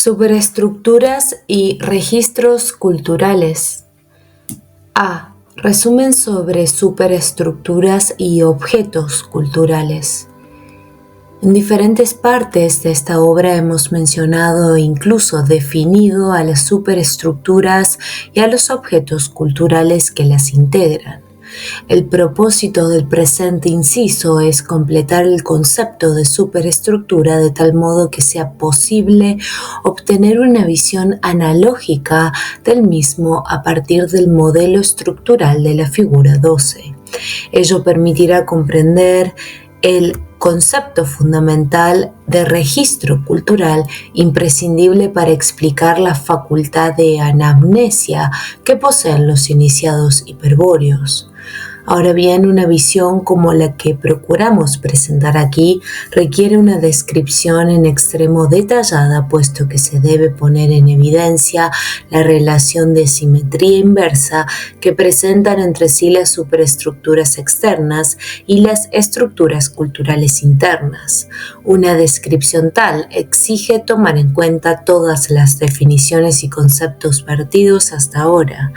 Superestructuras y registros culturales. A. Resumen sobre superestructuras y objetos culturales. En diferentes partes de esta obra hemos mencionado e incluso definido a las superestructuras y a los objetos culturales que las integran. El propósito del presente inciso es completar el concepto de superestructura de tal modo que sea posible obtener una visión analógica del mismo a partir del modelo estructural de la figura 12. Ello permitirá comprender el concepto fundamental de registro cultural imprescindible para explicar la facultad de anamnesia que poseen los iniciados hiperbóreos. Ahora bien, una visión como la que procuramos presentar aquí requiere una descripción en extremo detallada, puesto que se debe poner en evidencia la relación de simetría inversa que presentan entre sí las superestructuras externas y las estructuras culturales internas. Una descripción tal exige tomar en cuenta todas las definiciones y conceptos vertidos hasta ahora.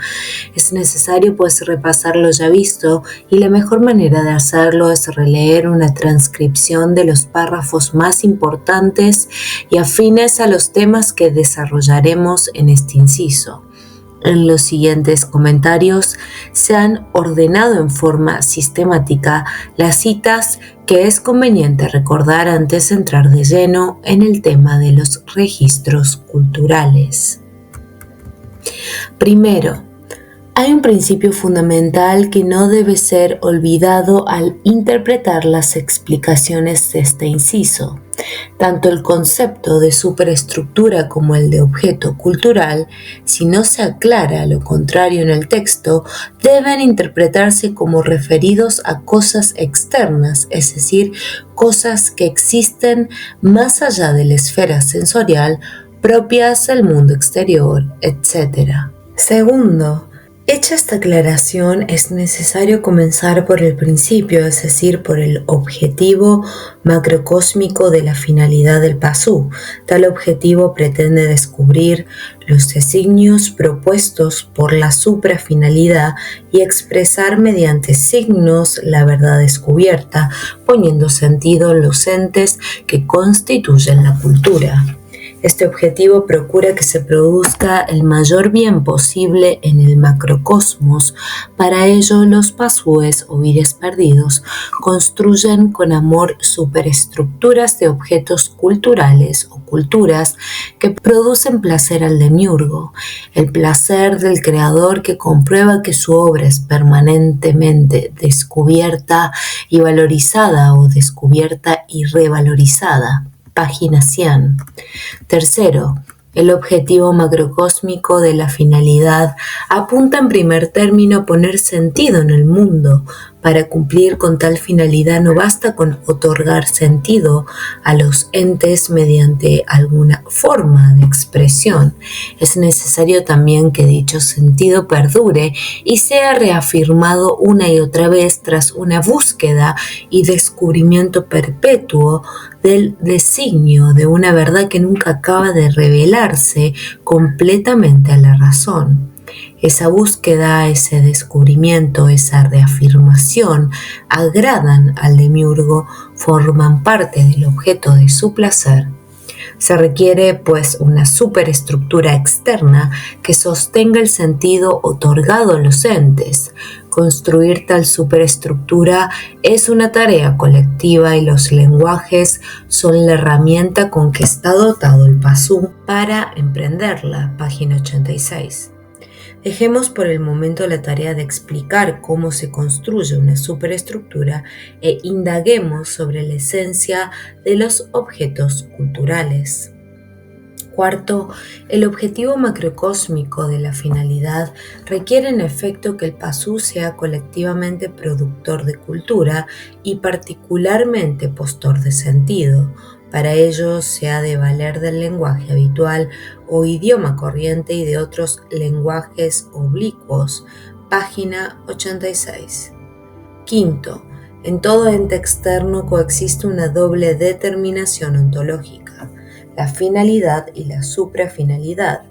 Es necesario, pues, repasar lo ya visto, y la mejor manera de hacerlo es releer una transcripción de los párrafos más importantes y afines a los temas que desarrollaremos en este inciso. En los siguientes comentarios se han ordenado en forma sistemática las citas que es conveniente recordar antes de entrar de lleno en el tema de los registros culturales. Primero, hay un principio fundamental que no debe ser olvidado al interpretar las explicaciones de este inciso. Tanto el concepto de superestructura como el de objeto cultural, si no se aclara lo contrario en el texto, deben interpretarse como referidos a cosas externas, es decir, cosas que existen más allá de la esfera sensorial, propias del mundo exterior, etc. Segundo, hecha esta aclaración, es necesario comenzar por el principio, es decir, por el objetivo macrocósmico de la finalidad del pasú. Tal objetivo pretende descubrir los designios propuestos por la suprafinalidad y expresar mediante signos la verdad descubierta, poniendo sentido en los entes que constituyen la cultura. Este objetivo procura que se produzca el mayor bien posible en el macrocosmos. Para ello, los pasúes o vires perdidos construyen con amor superestructuras de objetos culturales o culturas que producen placer al demiurgo, el placer del creador que comprueba que su obra es permanentemente descubierta y valorizada o descubierta y revalorizada. Página 100. Tercero, el objetivo macrocósmico de la finalidad apunta en primer término a poner sentido en el mundo. Para cumplir con tal finalidad no basta con otorgar sentido a los entes mediante alguna forma de expresión. Es necesario también que dicho sentido perdure y sea reafirmado una y otra vez tras una búsqueda y descubrimiento perpetuo del designio de una verdad que nunca acaba de revelarse completamente a la razón. Esa búsqueda, ese descubrimiento, esa reafirmación agradan al demiurgo, forman parte del objeto de su placer. Se requiere, pues, una superestructura externa que sostenga el sentido otorgado a los entes. Construir tal superestructura es una tarea colectiva y los lenguajes son la herramienta con que está dotado el pasú para emprenderla. Página 86. Dejemos por el momento la tarea de explicar cómo se construye una superestructura e indaguemos sobre la esencia de los objetos culturales. Cuarto, el objetivo macrocósmico de la finalidad requiere en efecto que el pasú sea colectivamente productor de cultura y particularmente postor de sentido. Para ello se ha de valer del lenguaje habitual o idioma corriente y de otros lenguajes oblicuos. Página 86. Quinto, en todo ente externo coexiste una doble determinación ontológica. la finalidad y la suprafinalidad.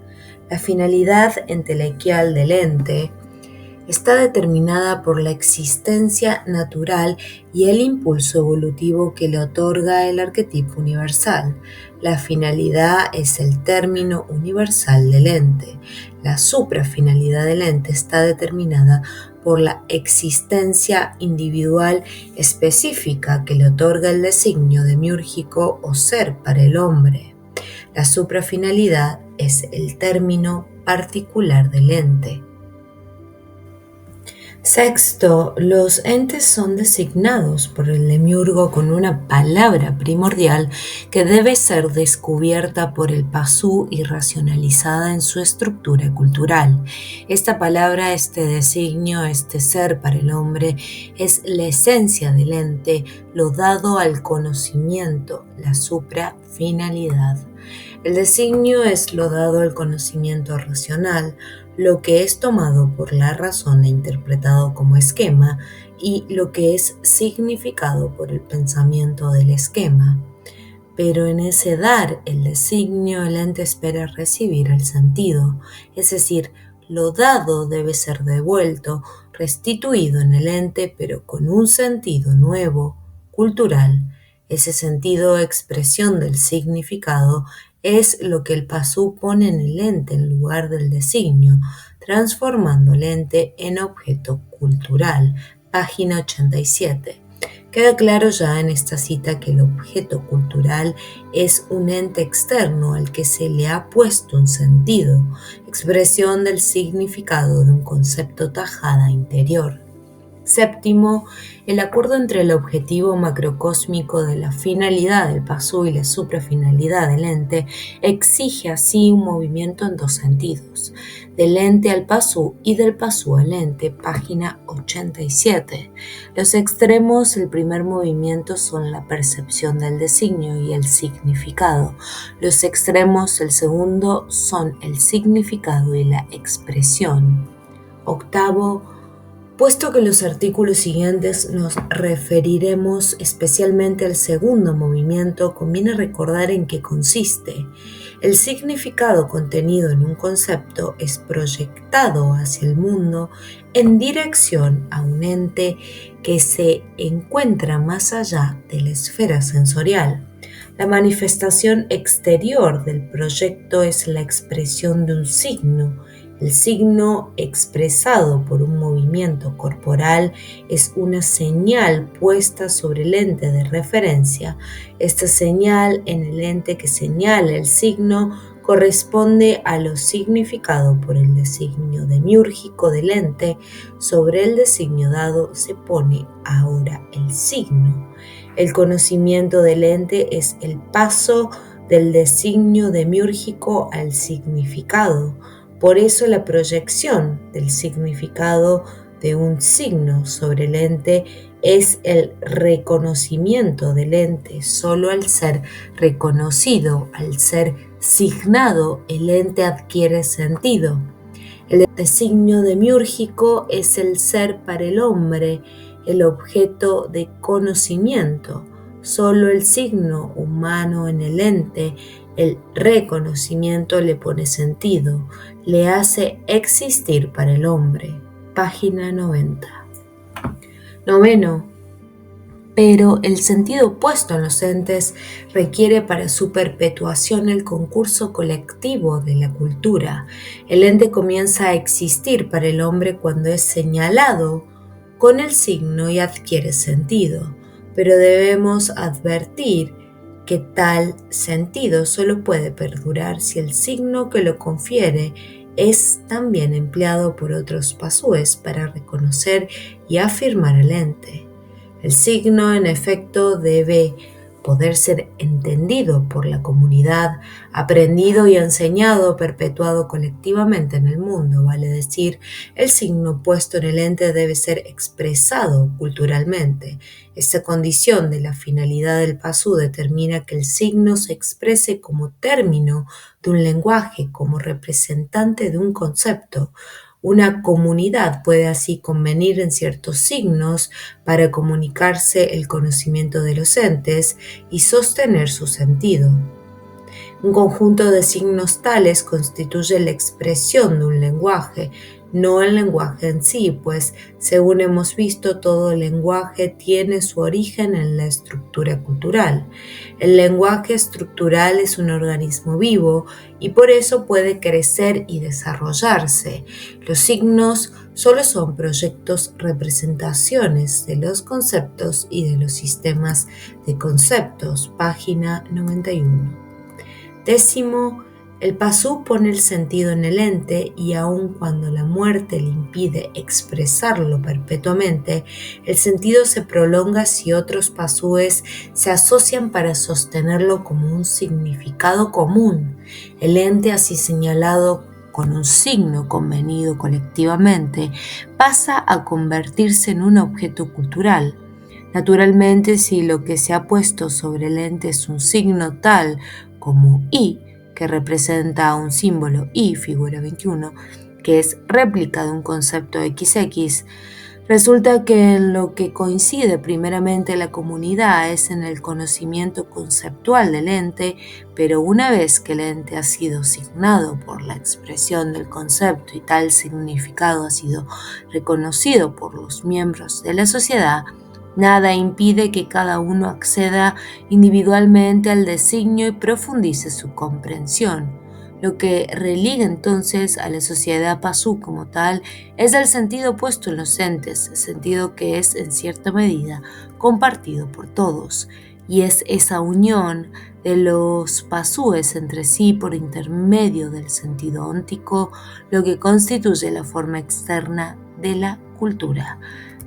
La finalidad entelequial del ente está determinada por la existencia natural y el impulso evolutivo que le otorga el arquetipo universal. La finalidad es el término universal del ente. La suprafinalidad del ente está determinada por la existencia individual específica que le otorga el designio demiúrgico o ser para el hombre. La suprafinalidad es el término particular del ente. Sexto, los entes son designados por el demiurgo con una palabra primordial que debe ser descubierta por el pasú y racionalizada en su estructura cultural. Esta palabra, este designio, este ser para el hombre, es la esencia del ente, lo dado al conocimiento, la suprafinalidad. El designio es lo dado al conocimiento racional, lo que es tomado por la razón e interpretado como esquema, y lo que es significado por el pensamiento del esquema. Pero en ese dar el designio, el ente espera recibir el sentido, es decir, lo dado debe ser devuelto, restituido en el ente, pero con un sentido nuevo, cultural. Ese sentido, expresión del significado, es lo que el pasú pone en el ente en lugar del designio, transformando el ente en objeto cultural. Página 87. Queda claro ya en esta cita que el objeto cultural es un ente externo al que se le ha puesto un sentido, expresión del significado de un concepto tajada interior. Séptimo, el acuerdo entre el objetivo macrocósmico de la finalidad del pasú y la suprafinalidad del ente exige así un movimiento en dos sentidos, del ente al pasú y del pasú al ente, página 87. Los extremos del primer movimiento son la percepción del designio y el significado. Los extremos del segundo son el significado y la expresión. Octavo, puesto que en los artículos siguientes nos referiremos especialmente al segundo movimiento, conviene recordar en qué consiste. El significado contenido en un concepto es proyectado hacia el mundo en dirección a un ente que se encuentra más allá de la esfera sensorial. La manifestación exterior del proyecto es la expresión de un signo. El signo expresado por un movimiento corporal es una señal puesta sobre el ente de referencia. Esta señal en el ente que señala el signo corresponde a lo significado por el designio demiúrgico del ente. Sobre el designio dado se pone ahora el signo. El conocimiento del ente es el paso del designio demiúrgico al significado. Por eso la proyección del significado de un signo sobre el ente es el reconocimiento del ente. Solo al ser reconocido, al ser signado, el ente adquiere sentido. El designio demiúrgico es el ser para el hombre, el objeto de conocimiento. Solo el signo humano en el ente, el reconocimiento, le pone sentido, le hace existir para el hombre. Página 90. Noveno, pero el sentido opuesto en los entes requiere para su perpetuación el concurso colectivo de la cultura. El ente comienza a existir para el hombre cuando es señalado con el signo y adquiere sentido, pero debemos advertir que tal sentido solo puede perdurar si el signo que lo confiere es también empleado por otros pasúes para reconocer y afirmar el ente. El signo, en efecto, debe poder ser entendido por la comunidad, aprendido y enseñado, perpetuado colectivamente en el mundo, vale decir, el signo puesto en el ente debe ser expresado culturalmente. Esta condición de la finalidad del pasú determina que el signo se exprese como término de un lenguaje, como representante de un concepto. Una comunidad puede así convenir en ciertos signos para comunicarse el conocimiento de los entes y sostener su sentido. Un conjunto de signos tales constituye la expresión de un lenguaje, no el lenguaje en sí, pues, según hemos visto, todo lenguaje tiene su origen en la estructura cultural. El lenguaje estructural es un organismo vivo y por eso puede crecer y desarrollarse. Los signos solo son proyectos, representaciones de los conceptos y de los sistemas de conceptos. Página 91. Décimo, el pasú pone el sentido en el ente y aun cuando la muerte le impide expresarlo perpetuamente, el sentido se prolonga si otros pasúes se asocian para sostenerlo como un significado común. El ente así señalado con un signo convenido colectivamente, pasa a convertirse en un objeto cultural. Naturalmente, si lo que se ha puesto sobre el ente es un signo tal como I, que representa un símbolo I, figura 21, que es réplica de un concepto XX, resulta que en lo que coincide primeramente la comunidad es en el conocimiento conceptual del ente, pero una vez que el ente ha sido signado por la expresión del concepto y tal significado ha sido reconocido por los miembros de la sociedad, nada impide que cada uno acceda individualmente al designio y profundice su comprensión. Lo que religa entonces a la sociedad pasú como tal es el sentido puesto en los entes, sentido que es en cierta medida compartido por todos, y es esa unión de los pasúes entre sí por intermedio del sentido óntico lo que constituye la forma externa de la cultura.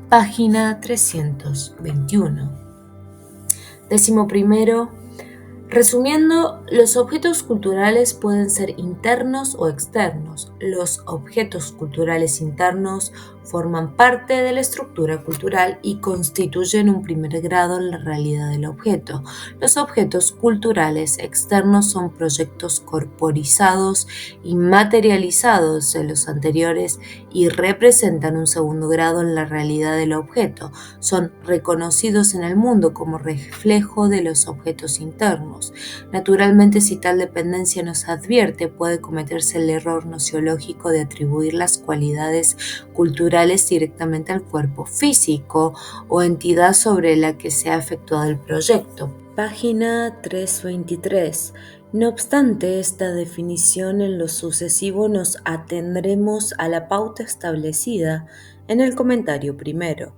Página 321. 11. Resumiendo, los objetos culturales pueden ser internos o externos. Los objetos culturales internos forman parte de la estructura cultural y constituyen un primer grado en la realidad del objeto. Los objetos culturales externos son proyectos corporizados y materializados de los anteriores y representan un segundo grado en la realidad del objeto. Son reconocidos en el mundo como reflejo de los objetos internos. Naturalmente, si tal dependencia nos advierte, puede cometerse el error nociológico de atribuir las cualidades culturales directamente al cuerpo físico o entidad sobre la que se ha efectuado el proyecto. Página 323. No obstante esta definición, en lo sucesivo nos atendremos a la pauta establecida en el comentario primero.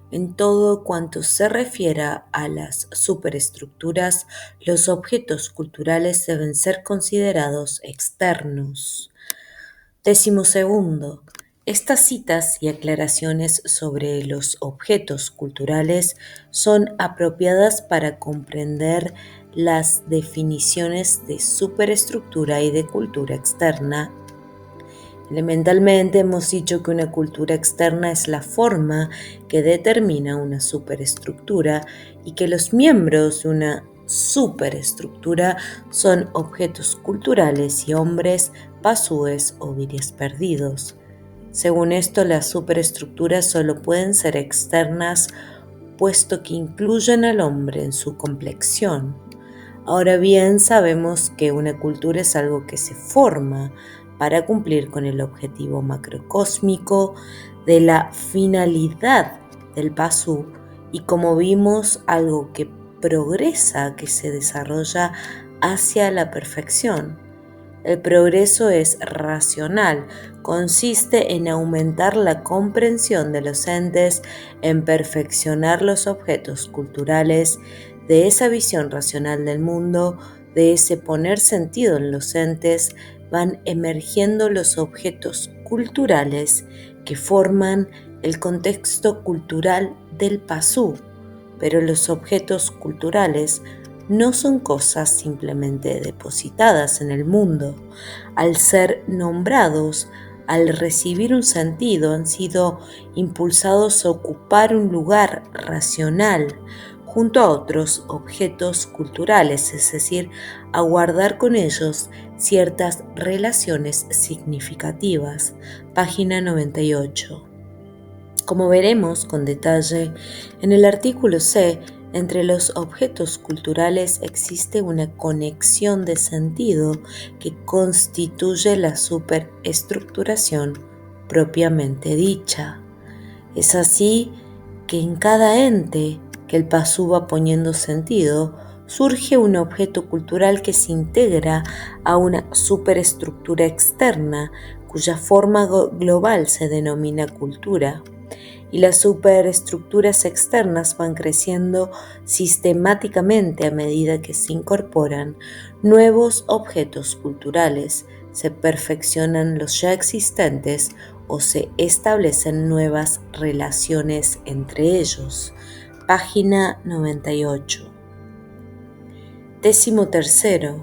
En todo cuanto se refiera a las superestructuras, los objetos culturales deben ser considerados externos. 12. Estas citas y aclaraciones sobre los objetos culturales son apropiadas para comprender las definiciones de superestructura y de cultura externa. Elementalmente hemos dicho que una cultura externa es la forma que determina una superestructura y que los miembros de una superestructura son objetos culturales y hombres, pasúes o vires perdidos. Según esto, las superestructuras solo pueden ser externas puesto que incluyen al hombre en su complexión. Ahora bien, sabemos que una cultura es algo que se forma para cumplir con el objetivo macrocósmico de la finalidad del pasú y, como vimos, algo que progresa, que se desarrolla hacia la perfección. El progreso es racional, consiste en aumentar la comprensión de los entes, en perfeccionar los objetos culturales. De esa visión racional del mundo, de ese poner sentido en los entes, van emergiendo los objetos culturales que forman el contexto cultural del pasú. Pero los objetos culturales no son cosas simplemente depositadas en el mundo. Al ser nombrados, al recibir un sentido, han sido impulsados a ocupar un lugar racional junto a otros objetos culturales, es decir, a guardar con ellos ciertas relaciones significativas. Página 98. Como veremos con detalle en el artículo C, Entre los objetos culturales existe una conexión de sentido que constituye la superestructuración propiamente dicha. Es así que en cada ente que el Pazú va poniendo sentido, surge un objeto cultural que se integra a una superestructura externa cuya forma global se denomina cultura. Y las superestructuras externas van creciendo sistemáticamente a medida que se incorporan nuevos objetos culturales, se perfeccionan los ya existentes o se establecen nuevas relaciones entre ellos. Página 98. 13.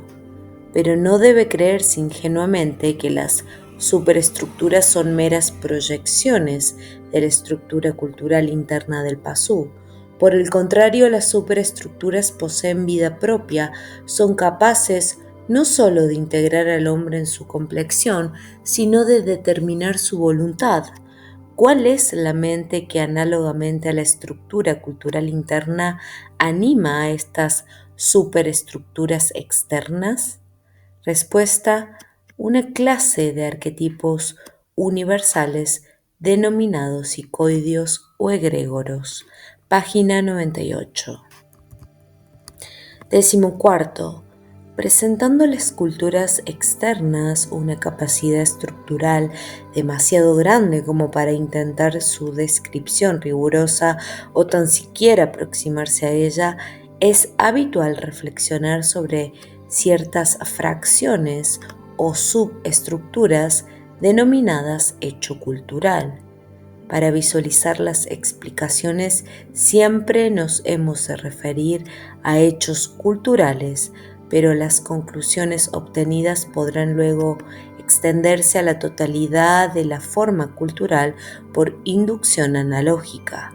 Pero no debe creerse ingenuamente que las superestructuras son meras proyecciones de la estructura cultural interna del Pazú. Por el contrario, las superestructuras poseen vida propia, son capaces no sólo de integrar al hombre en su complexión, sino de determinar su voluntad. ¿Cuál es la mente que análogamente a la estructura cultural interna anima a estas superestructuras externas? Respuesta: una clase de arquetipos universales denominados psicoideos o egregoros. Página 98. 14. Presentando las culturas externas una capacidad estructural demasiado grande como para intentar su descripción rigurosa o tan siquiera aproximarse a ella, es habitual reflexionar sobre ciertas fracciones o subestructuras denominadas hecho cultural. Para visualizar las explicaciones siempre nos hemos de referir a hechos culturales, pero las conclusiones obtenidas podrán luego extenderse a la totalidad de la forma cultural por inducción analógica.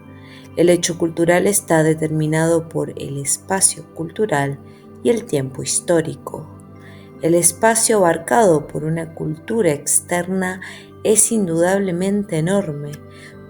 El hecho cultural está determinado por el espacio cultural y el tiempo histórico. El espacio abarcado por una cultura externa es indudablemente enorme.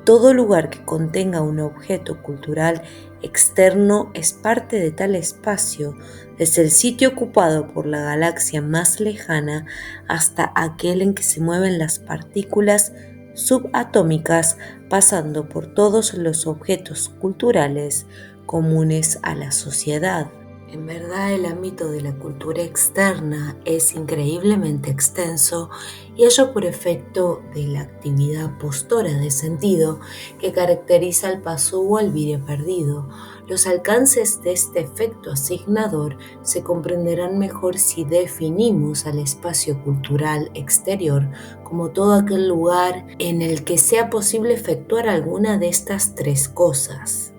Todo lugar que contenga un objeto cultural externo es parte de tal espacio, desde el sitio ocupado por la galaxia más lejana hasta aquel en que se mueven las partículas subatómicas, pasando por todos los objetos culturales comunes a la sociedad. En verdad, el ámbito de la cultura externa es increíblemente extenso, y ello por efecto de la actividad postora de sentido que caracteriza al Pazú o al vídeo perdido. Los alcances de este efecto asignador se comprenderán mejor si definimos al espacio cultural exterior como todo aquel lugar en el que sea posible efectuar alguna de estas tres cosas.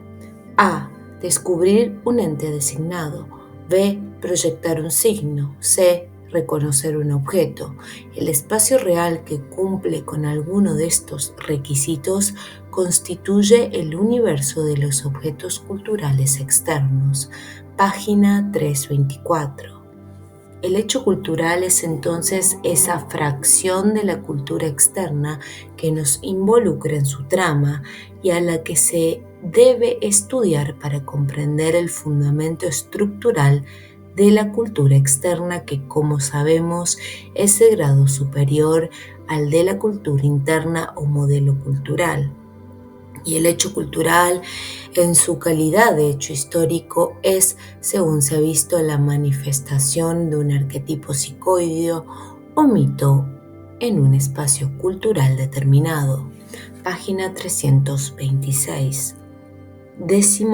A. Descubrir un ente designado. B. Proyectar un signo. C. Reconocer un objeto. El espacio real que cumple con alguno de estos requisitos constituye el universo de los objetos culturales externos. Página 324. El hecho cultural es entonces esa fracción de la cultura externa que nos involucra en su trama y a la que se debe estudiar para comprender el fundamento estructural de la cultura externa que, como sabemos, es de grado superior al de la cultura interna o modelo cultural. Y el hecho cultural, en su calidad de hecho histórico, es, según se ha visto, la manifestación de un arquetipo psicoideo o mito en un espacio cultural determinado. Página 326. 15.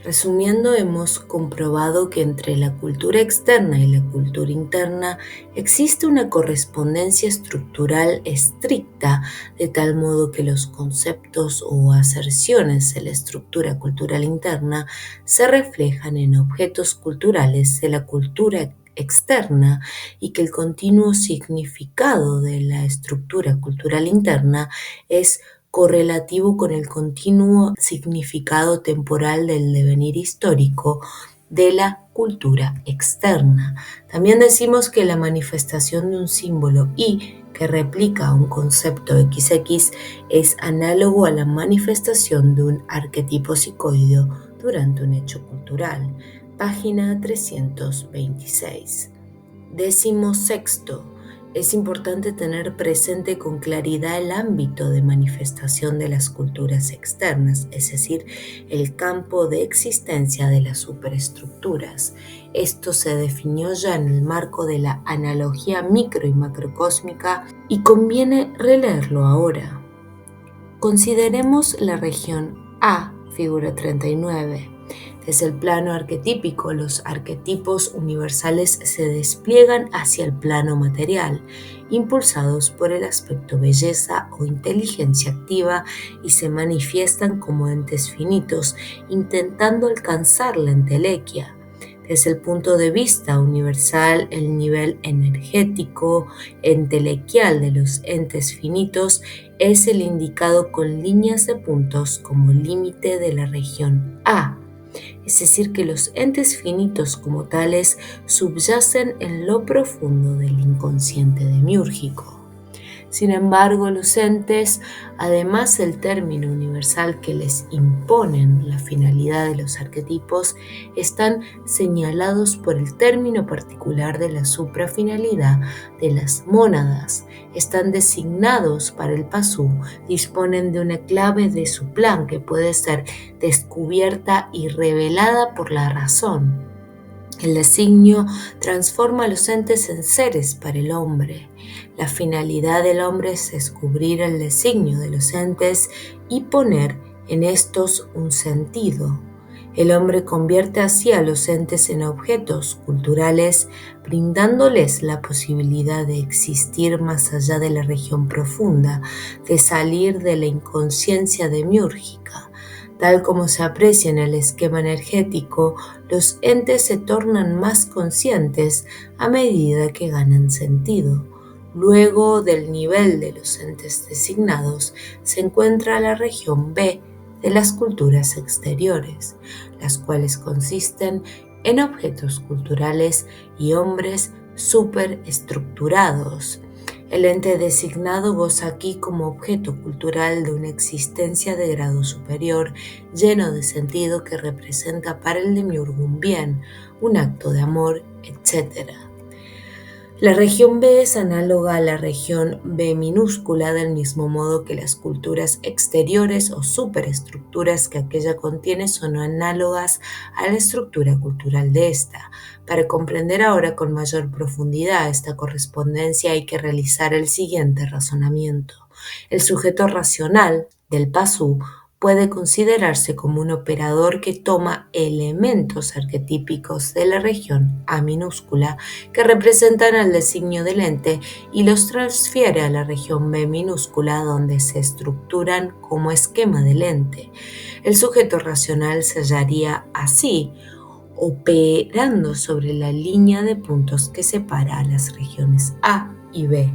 Resumiendo, hemos comprobado que entre la cultura externa y la cultura interna existe una correspondencia estructural estricta, de tal modo que los conceptos o aserciones de la estructura cultural interna se reflejan en objetos culturales de la cultura externa y que el continuo significado de la estructura cultural interna es correlativo con el continuo significado temporal del devenir histórico de la cultura externa. También decimos que la manifestación de un símbolo y que replica un concepto XX es análogo a la manifestación de un arquetipo psicoideo durante un hecho cultural. Página 326. 16. Es importante tener presente con claridad el ámbito de manifestación de las culturas externas, es decir, el campo de existencia de las superestructuras. Esto se definió ya en el marco de la analogía micro y macrocósmica y conviene releerlo ahora. Consideremos la región A, figura 39. Desde el plano arquetípico, los arquetipos universales se despliegan hacia el plano material, impulsados por el aspecto belleza o inteligencia activa y se manifiestan como entes finitos, intentando alcanzar la entelequia. Desde el punto de vista universal, el nivel energético, entelequial de los entes finitos es el indicado con líneas de puntos como límite de la región A. Es decir, que los entes finitos como tales subyacen en lo profundo del inconsciente demiúrgico. Sin embargo, los entes, además del término universal que les imponen la finalidad de los arquetipos, están señalados por el término particular de la suprafinalidad de las mónadas. Están designados para el pasú, disponen de una clave de su plan que puede ser descubierta y revelada por la razón. El designio transforma a los entes en seres para el hombre. La finalidad del hombre es descubrir el designio de los entes y poner en estos un sentido. El hombre convierte así a los entes en objetos culturales, brindándoles la posibilidad de existir más allá de la región profunda, de salir de la inconsciencia demiúrgica. Tal como se aprecia en el esquema energético, los entes se tornan más conscientes a medida que ganan sentido. Luego del nivel de los entes designados se encuentra la región B de las culturas exteriores, las cuales consisten en objetos culturales y hombres superestructurados. El ente designado goza aquí como objeto cultural de una existencia de grado superior, lleno de sentido que representa para el demiurgo un bien, un acto de amor, etc. La región B es análoga a la región B minúscula del mismo modo que las culturas exteriores o superestructuras que aquella contiene son análogas a la estructura cultural de esta. Para comprender ahora con mayor profundidad esta correspondencia hay que realizar el siguiente razonamiento. El sujeto racional del pasú puede considerarse como un operador que toma elementos arquetípicos de la región A minúscula que representan el designio del ente y los transfiere a la región B minúscula donde se estructuran como esquema del ente. El sujeto racional se hallaría así, operando sobre la línea de puntos que separa a las regiones A y B.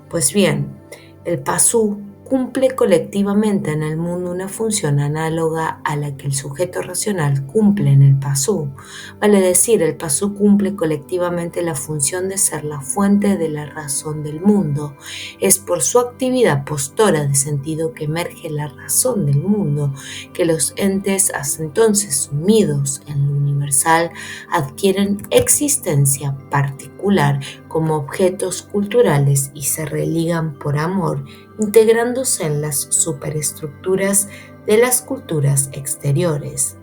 Pues bien, el pasú cumple colectivamente en el mundo una función análoga a la que el sujeto racional cumple en el pasú. Vale decir, el pasú cumple colectivamente la función de ser la fuente de la razón del mundo. Es por su actividad postora de sentido que emerge la razón del mundo, que los entes hasta entonces sumidos en lo universal adquieren existencia particular como objetos culturales y se religan por amor, integrándose en las superestructuras de las culturas exteriores.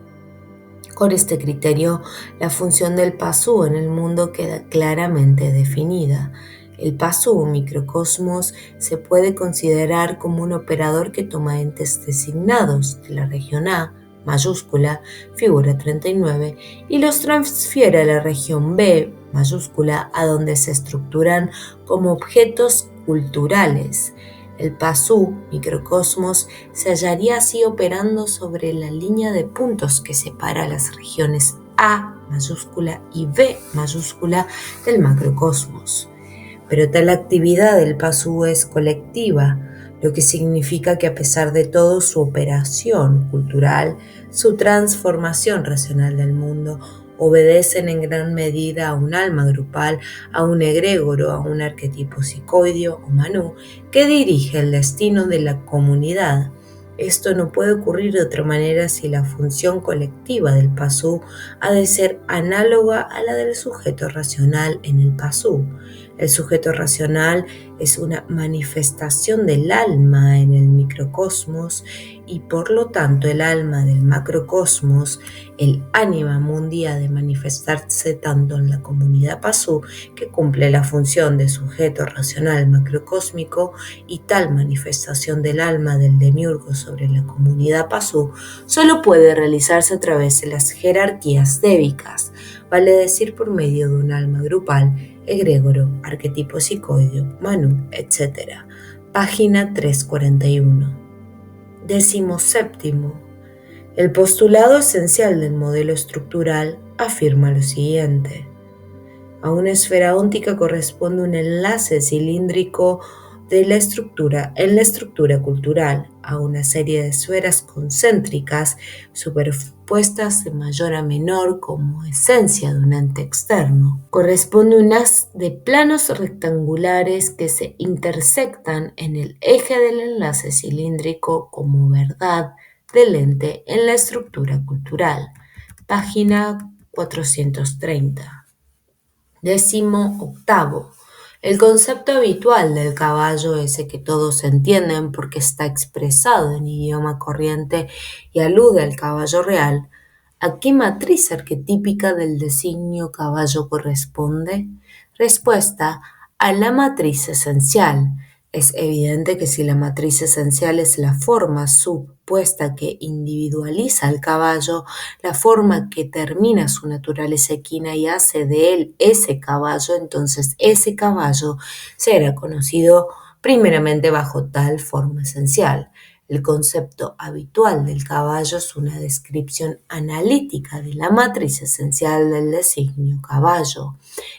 Con este criterio, la función del pasú en el mundo queda claramente definida. El pasú, microcosmos, se puede considerar como un operador que toma entes designados de la región A, mayúscula, figura 39, y los transfiere a la región B, mayúscula, a donde se estructuran como objetos culturales. El pasú, microcosmos, se hallaría así operando sobre la línea de puntos que separa las regiones A mayúscula y B mayúscula del macrocosmos. Pero tal actividad del pasú es colectiva, lo que significa que a pesar de todo su operación cultural, su transformación racional del mundo, obedecen en gran medida a un alma grupal, a un egregoro, a un arquetipo psicoideo o manú que dirige el destino de la comunidad. Esto no puede ocurrir de otra manera si la función colectiva del pasú ha de ser análoga a la del sujeto racional en el pasú. El sujeto racional es una manifestación del alma en el microcosmos y por lo tanto el alma del macrocosmos, el ánima mundi ha de manifestarse tanto en la comunidad pasú, que cumple la función de sujeto racional macrocósmico, y tal manifestación del alma del demiurgo sobre la comunidad pasú solo puede realizarse a través de las jerarquías débicas, vale decir por medio de un alma grupal, egregoro, arquetipo psicoideo, Manu, etc. Página 341. 17. El postulado esencial del modelo estructural afirma lo siguiente. A una esfera óntica corresponde un enlace cilíndrico de la estructura en la estructura cultural, a una serie de esferas concéntricas superpuestas de mayor a menor como esencia de un ente externo. Corresponde un haz de planos rectangulares que se intersectan en el eje del enlace cilíndrico como verdad del ente en la estructura cultural. Página 430. 18. El concepto habitual del caballo, ese que todos entienden porque está expresado en idioma corriente y alude al caballo real, ¿a qué matriz arquetípica del designio caballo corresponde? Respuesta: a la matriz esencial. Es evidente que si la matriz esencial es la forma supuesta que individualiza al caballo, la forma que termina su naturaleza equina y hace de él ese caballo, entonces ese caballo será conocido primeramente bajo tal forma esencial. El concepto habitual del caballo es una descripción analítica de la matriz esencial del designio caballo,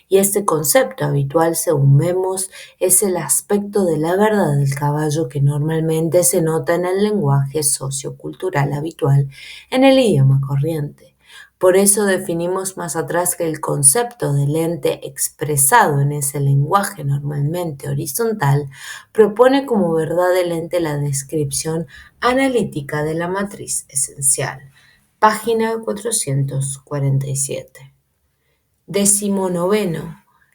y este concepto habitual, según vemos, es el aspecto de la verdad del caballo que normalmente se nota en el lenguaje sociocultural habitual en el idioma corriente. Por eso definimos más atrás que el concepto del ente expresado en ese lenguaje normalmente horizontal propone como verdad del ente la descripción analítica de la matriz esencial. Página 447. 19.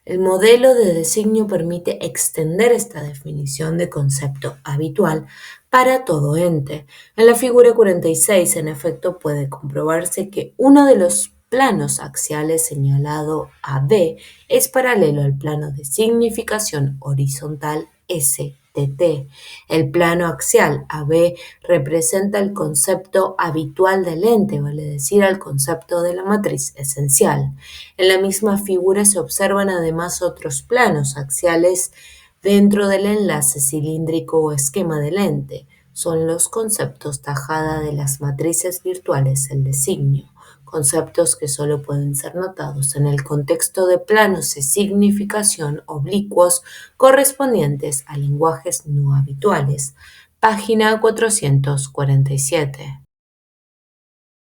El modelo de designio permite extender esta definición de concepto habitual para todo ente. En la figura 46, en efecto, puede comprobarse que uno de los planos axiales señalado AB es paralelo al plano de significación horizontal STT. El plano axial AB representa el concepto habitual del ente, vale decir, al concepto de la matriz esencial. En la misma figura se observan además otros planos axiales dentro del enlace cilíndrico o esquema del ente. Son los conceptos tajada de las matrices virtuales del designio, conceptos que solo pueden ser notados en el contexto de planos de significación oblicuos correspondientes a lenguajes no habituales. Página 447.